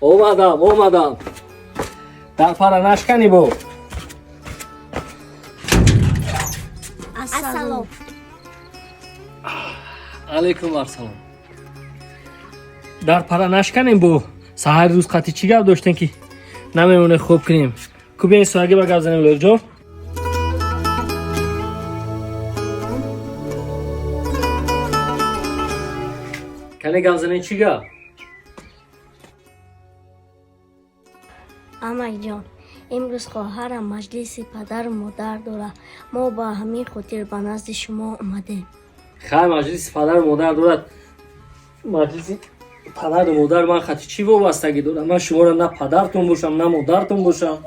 اومدم در پره نشکنی بو. السلام. علیکم السلام. در پره نشکنیم بو. سحر روز قطعی چی گپ داشتن که نمیمونه خوب کنیم. کوبه این سوگی با گپ زنیم لرجو. کنی گپ زنیم چی گپ؟ عمک جان، امروز خواهرم مجلس پدر و مادر داره. ما با همین خاطر به نزد شما اومدیم. خیر مجلس پدر و مادر دارد. مجلس پدر و مادر من خطی چی وابستگی دارم؟ من شما را نه پدرتون باشم نه مادرتون باشم.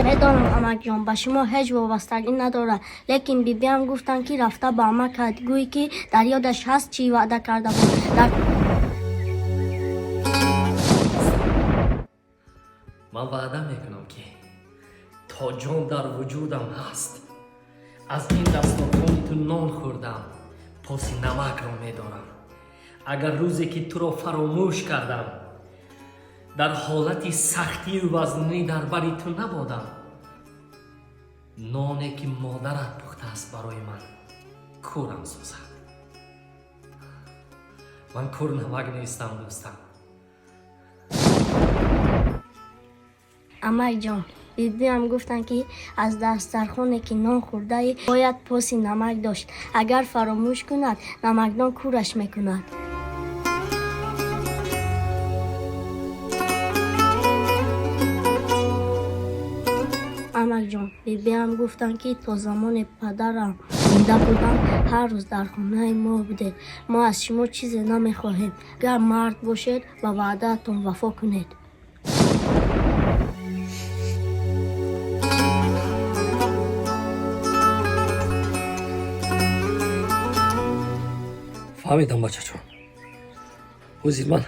میدانم عمک جان به شما هیچ وابستگی نداره، لیکن بیبی هم گفتن که رفته به عمک گویی که در یادش هست چی وعده کرده بود. من وعده میکنم که تا جان در وجودم هست از این دستارخوان تو نان خوردم، پاس نمک را میدارم. اگر روزی که تو را فراموش کردم در حالت سختی و وزنی در بری تو نبودم، نانی که مادرت پخته است برای من کورم سازد. من کور نمک نیستم دوستم. عمک جان، بیبی هم گفتن که از دسترخوانی که نان خورده باید پاس نمک داشت. اگر فراموش کند نمکدان کورش میکند. عمک جان، بیبی هم گفتن که تا زمان پدرم زنده بودن هر روز در خانه ما بوده. ما از شما چیزی نمیخواهیم. گر مرد باشید و وعدهتون وفا کنید. فهمیدم بچه چون. حضیر من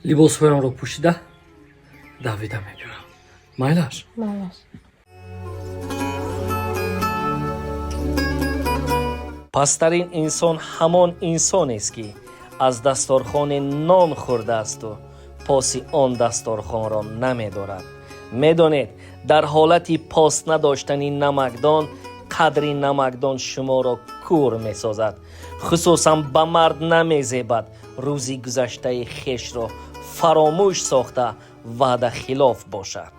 لباس هایم رو پوشیده دویده میگیرم. مایلش؟ مالش. پسترین انسان همان انسان است که از دستارخوان نان خورده است و پاس آن دستارخوان را نمیدارد. میدانید در حالتی پاس نداشتنی نمکدان قدری نمکدان شما را کور میسازد. خصوصا به مرد نمیزیبد روزی گذشته خیش را فراموش ساخته وعده خلاف باشد.